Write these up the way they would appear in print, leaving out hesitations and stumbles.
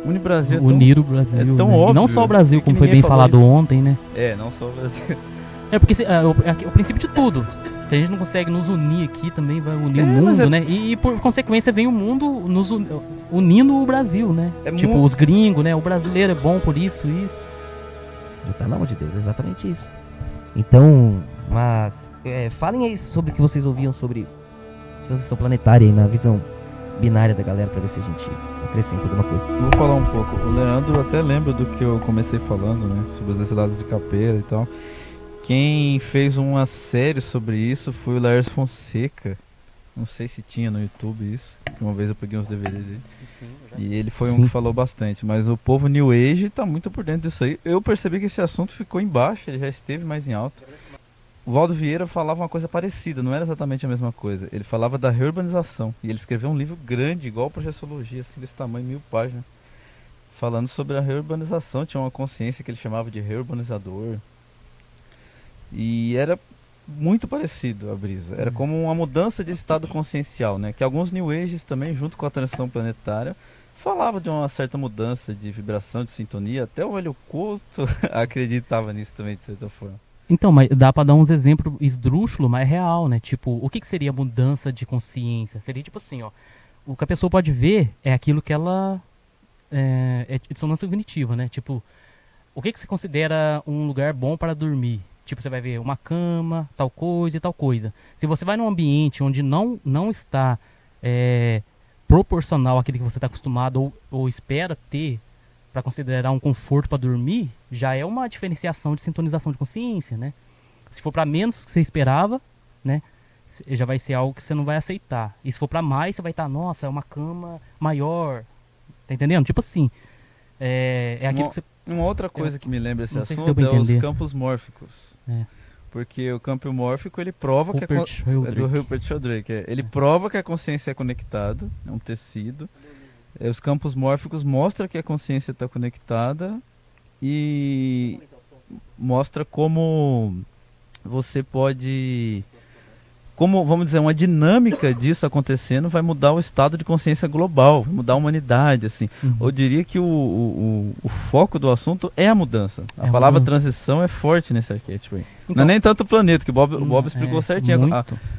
Une Brasil Unir o Brasil, é tão né? óbvio. E não só o Brasil, como que foi ninguém bem falou falado isso. ontem, né? Não só o Brasil. É porque o princípio de tudo. Se a gente não consegue nos unir aqui, também vai unir o mundo, né? E por consequência vem o mundo unindo o Brasil, né? Tipo, os gringos, né? O brasileiro é bom por isso. Pelo amor de Deus, exatamente isso. Então, mas falem aí sobre o que vocês ouviam sobre transição planetária aí na visão binária da galera, pra ver se a gente acrescenta alguma coisa. Vou falar um pouco. O Leandro até lembra do que eu comecei falando, né? Sobre os exilados de Capeira e tal. Quem fez uma série sobre isso foi o Laércio Fonseca. Não sei se tinha no YouTube isso. Uma vez eu peguei uns DVDs dele. E ele foi um que falou bastante. Mas o povo New Age tá muito por dentro disso aí. Eu percebi que esse assunto ficou embaixo, ele já esteve mais em alta. O Valdo Vieira falava uma coisa parecida, não era exatamente a mesma coisa. Ele falava da reurbanização. E ele escreveu um livro grande, igual Projeciologia, assim, desse tamanho, 1000 páginas. Falando sobre a reurbanização. Tinha uma consciência que ele chamava de reurbanizador. E era muito parecido a brisa. Era como uma mudança de estado consciencial, né? Que alguns New Ages também, junto com a transição planetária, falavam de uma certa mudança de vibração, de sintonia. Até o Hélio Couto acreditava nisso também, de certa forma. Então, mas dá pra dar uns exemplos esdrúxulos, mas real, né? Tipo, o que seria mudança de consciência? Seria tipo assim, ó. O que a pessoa pode ver é aquilo que ela... É dissonância cognitiva, né? Tipo, o que se considera um lugar bom para dormir? Tipo, você vai ver uma cama, tal coisa e tal coisa. Se você vai num ambiente onde não está proporcional àquilo que você está acostumado ou espera ter para considerar um conforto para dormir, já é uma diferenciação de sintonização de consciência, né? Se for para menos do que você esperava, né? Já vai ser algo que você não vai aceitar. E se for para mais, você vai estar, nossa, é uma cama maior. Tá entendendo? Tipo assim, é aquilo que você... Uma outra coisa que me lembra esse não sei se assunto deu pra é os entender. campos mórficos. É. Porque o campo mórfico, ele prova Rupert que é do Sheldrake. Rupert Sheldrake. Ele prova que a consciência é conectada, é um tecido. Os campos mórficos mostram que a consciência está conectada e mostra como você pode... Como, vamos dizer, uma dinâmica disso acontecendo vai mudar o estado de consciência global, vai mudar a humanidade, assim. Eu diria que o foco do assunto é a mudança. A palavra transição é forte nesse arquétipo aí. Então, não é nem tanto o planeta, que o Bob explicou certinho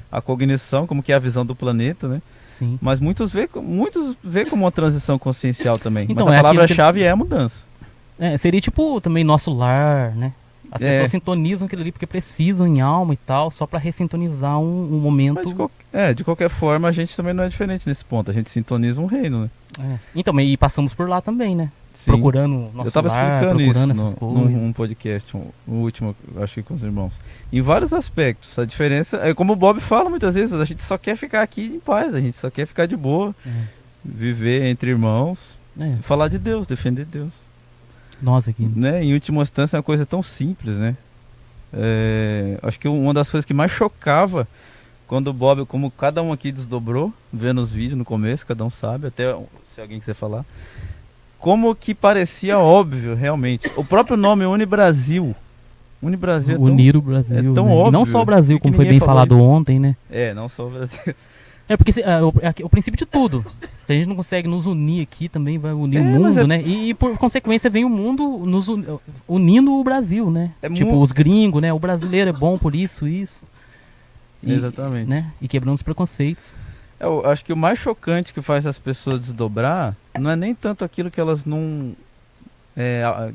a cognição, como que é a visão do planeta, né? Sim. Mas muitos vê como uma transição consciencial também. Então, mas a palavra-chave é a mudança. Seria tipo também nosso lar, né? As pessoas sintonizam aquilo ali porque precisam em alma e tal, só pra ressintonizar um momento. Mas de qualquer forma, a gente também não é diferente nesse ponto. A gente sintoniza um reino, né? Então, e passamos por lá também, né? Sim. Procurando nosso Eu tava lar, explicando procurando isso essas coisas. num podcast, o último, acho que com os irmãos. Em vários aspectos. A diferença é como o Bob fala muitas vezes, a gente só quer ficar aqui em paz, a gente só quer ficar de boa, viver entre irmãos, falar de Deus, defender Deus. Nós aqui. Né? Em última instância é uma coisa tão simples, né? Acho que uma das coisas que mais chocava quando o Bob, como cada um aqui desdobrou, vendo os vídeos no começo, cada um sabe, até se alguém quiser falar, como que parecia óbvio realmente. O próprio nome Unibrasil. Unibrasil Unir o Brasil. É tão né? óbvio. E não só o Brasil, como foi bem falado ontem, né? Não só o Brasil. Porque o princípio de tudo. Se a gente não consegue nos unir aqui, também vai unir o mundo, né? E por consequência vem o mundo unindo o Brasil, né? Tipo, os gringos, né? O brasileiro é bom por isso. Exatamente. Né? E quebrando os preconceitos. Eu acho que o mais chocante que faz as pessoas desdobrar não é nem tanto aquilo que elas não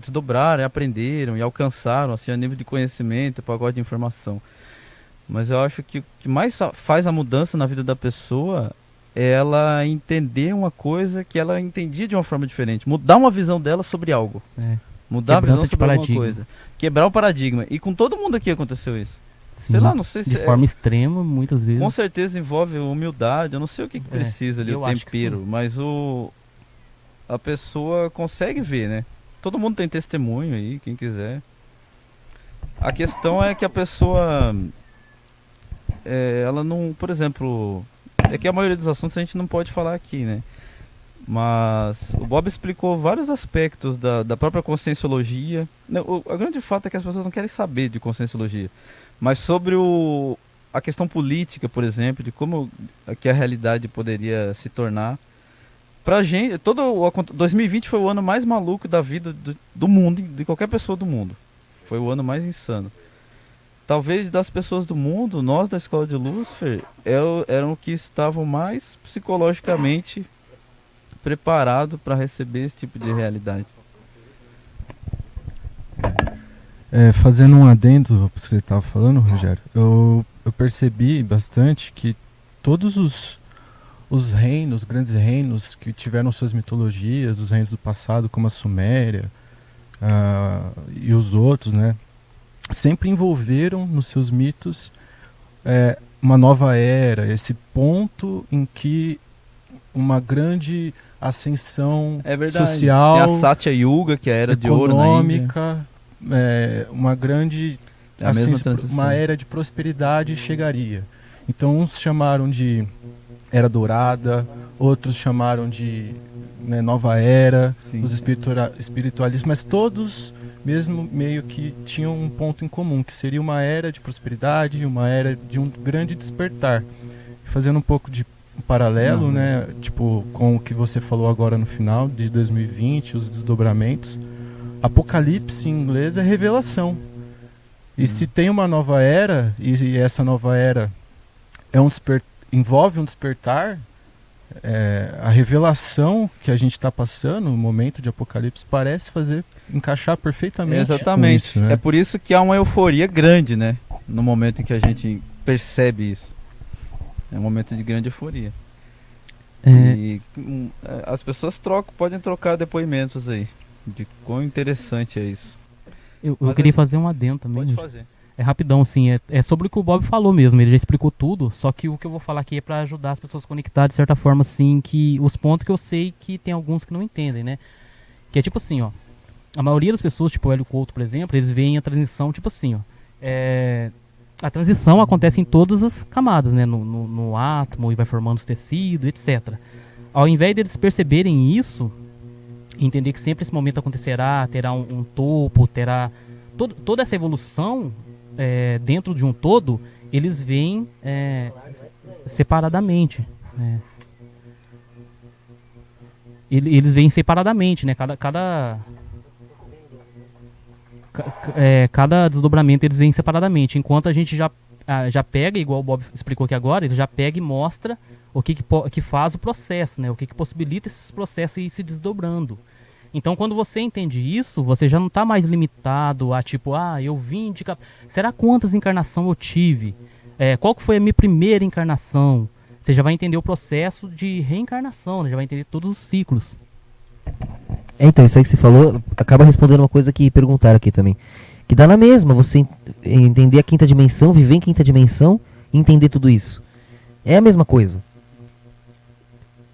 desdobraram, aprenderam e alcançaram, assim, a nível de conhecimento, pacote de informação. Mas eu acho que o que mais faz a mudança na vida da pessoa é ela entender uma coisa que ela entendia de uma forma diferente. Mudar uma visão dela sobre algo. Mudar a visão sobre alguma coisa. Quebrar o paradigma. E com todo mundo aqui aconteceu isso. Sim, sei lá, não sei se... De forma extrema, muitas vezes. Com certeza envolve humildade. Eu não sei o que precisa ali, o tempero. Mas a pessoa consegue ver, né? Todo mundo tem testemunho aí, quem quiser. A questão é que a pessoa... ela não, por exemplo, é que a maioria dos assuntos a gente não pode falar aqui, né? Mas o Bob explicou vários aspectos da própria conscienciologia. A grande fato é que as pessoas não querem saber de conscienciologia, mas sobre a questão política, por exemplo, de como que a realidade poderia se tornar. pra gente, 2020 foi o ano mais maluco da vida do mundo, de qualquer pessoa do mundo. Foi o ano mais insano. Talvez das pessoas do mundo, nós da Escola de Lúcifer eram que estavam mais psicologicamente preparados para receber esse tipo de realidade. Fazendo um adendo ao que você estava falando, Rogério, eu percebi bastante que todos os reinos, grandes reinos que tiveram suas mitologias, os reinos do passado, como a Suméria e os outros, né, sempre envolveram nos seus mitos uma nova era, esse ponto em que uma grande ascensão social, tem a Satya Yuga, que é a era de ouro na Índia. econômica, uma grande a mesma transição. uma era de prosperidade chegaria. Então uns chamaram de Era Dourada, outros chamaram de Nova Era, Sim. os espiritualistas, mas todos mesmo meio que tinham um ponto em comum, que seria uma era de prosperidade, uma era de um grande despertar. Fazendo um pouco de um paralelo, né, tipo, com o que você falou agora no final de 2020, os desdobramentos. Apocalipse em inglês é revelação. E se tem uma nova era, e essa nova era envolve um despertar, a revelação que a gente está passando, o momento de Apocalipse, parece encaixar perfeitamente. Exatamente. Com isso, né? É por isso que há uma euforia grande, né? No momento em que a gente percebe isso. É um momento de grande euforia. E as pessoas podem trocar depoimentos aí. De quão interessante é isso. Eu queria fazer um adendo também. Pode fazer. É rapidão, assim, é sobre o que o Bob falou mesmo, ele já explicou tudo, só que o que eu vou falar aqui é pra ajudar as pessoas a conectar de certa forma, assim, que os pontos que eu sei que tem alguns que não entendem, né? Que é tipo assim, ó, a maioria das pessoas, tipo o Hélio Couto, por exemplo, eles veem a transição, tipo assim, ó, a transição acontece em todas as camadas, né? No átomo, e vai formando os tecidos, etc. Ao invés deles perceberem isso, entender que sempre esse momento acontecerá, terá um topo, terá toda essa evolução dentro de um todo, eles veem separadamente. Eles veem separadamente, né? Cada desdobramento eles veem separadamente, enquanto a gente já pega, igual o Bob explicou aqui agora, ele já pega e mostra o que faz o processo, né? O que possibilita esses processos ir se desdobrando. Então, quando você entende isso, você já não está mais limitado a tipo, eu vim de... Será quantas encarnações eu tive? Qual que foi a minha primeira encarnação? Você já vai entender o processo de reencarnação, né? Já vai entender todos os ciclos. Então, isso aí que você falou acaba respondendo uma coisa que perguntaram aqui também. Que dá na mesma você entender a quinta dimensão, viver em quinta dimensão e entender tudo isso. É a mesma coisa.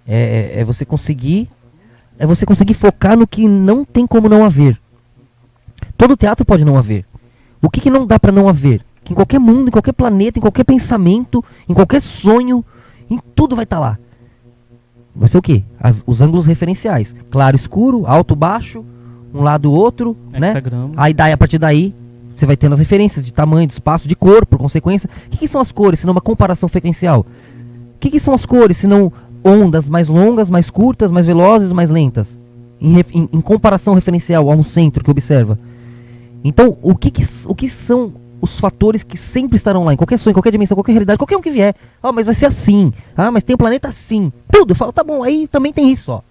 É você conseguir focar no que não tem como não haver. Todo teatro pode não haver. O que não dá pra não haver? Que em qualquer mundo, em qualquer planeta, em qualquer pensamento, em qualquer sonho, em tudo vai estar lá. Vai ser o quê? Os ângulos referenciais. Claro, escuro, alto, baixo, um lado, outro, né? Aí a partir daí, você vai tendo as referências de tamanho, de espaço, de cor, por consequência. O que são as cores, se não uma comparação frequencial? O que são as cores, se não ondas mais longas, mais curtas, mais velozes, mais lentas, em comparação referencial a um centro que observa. Então, o que são os fatores que sempre estarão lá, em qualquer sonho, em qualquer dimensão, qualquer realidade, qualquer um que vier? Mas vai ser assim. Mas tem um planeta assim. Tudo. Eu falo, tá bom, aí também tem isso, ó.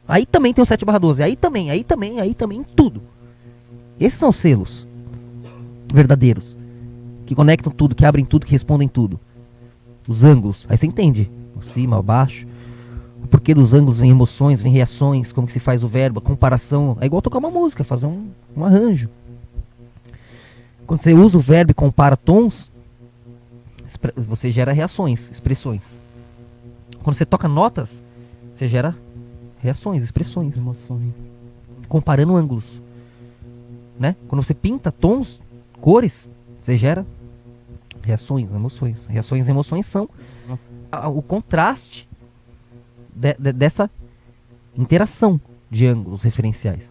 Aí também tem o 7/12. Aí também, tudo. Esses são os selos verdadeiros, que conectam tudo, que abrem tudo, que respondem tudo. Os ângulos. Aí você entende. Acima, abaixo. O porquê dos ângulos, vem emoções, vem reações, como que se faz o verbo, a comparação. É igual tocar uma música, fazer um arranjo. Quando você usa o verbo e compara tons, você gera reações, expressões. Quando você toca notas, você gera reações, expressões. Emoções. Comparando ângulos. Né? Quando você pinta tons, cores, você gera reações, emoções. Reações e emoções são o contraste dessa interação de ângulos referenciais.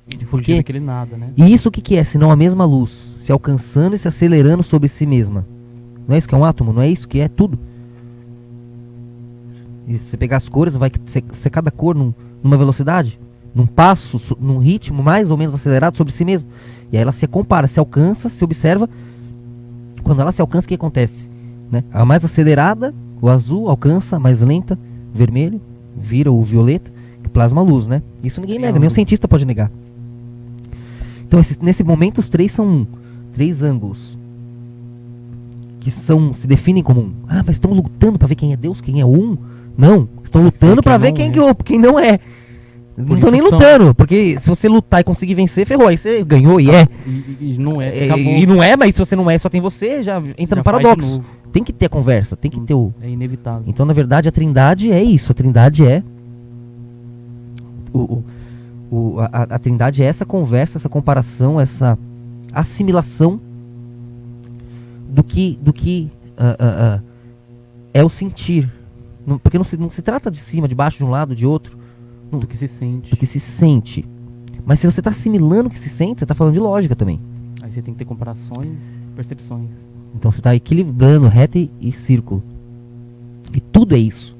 E de fugir daquele nada, né? E isso o que é? Senão a mesma luz se alcançando e se acelerando sobre si mesma. Não é isso que é um átomo? Não é isso que é tudo? E se você pegar as cores, vai ser cada cor numa velocidade, num passo, num ritmo mais ou menos acelerado sobre si mesmo. E aí ela se compara, se alcança, se observa. Quando ela se alcança, o que acontece? Né? A mais acelerada, o azul, alcança, a mais lenta, vermelho, vira o violeta, que plasma a luz, né? Isso ninguém nega, nem o cientista pode negar. Então, nesse momento, os três são 3 ângulos que se definem como um. Ah, mas estão lutando para ver quem é Deus, quem é um? Não, estão lutando para ver quem não é. Não estão nem lutando, porque se você lutar e conseguir vencer, ferrou, aí você ganhou e é. E não é, acabou. E não é, mas se você não é, só tem você, já entra no paradoxo. Tem que ter a conversa, tem que ter o... É inevitável. Então, na verdade, a Trindade é isso, a Trindade é... A Trindade é essa conversa, essa comparação, essa assimilação do que é o sentir. Porque não se trata de cima, de baixo, de um lado, de outro. Do que se sente. Do que se sente. Mas se você está assimilando o que se sente, você está falando de lógica também. Aí você tem que ter comparações, percepções. Então você está equilibrando reta e círculo. E tudo é isso.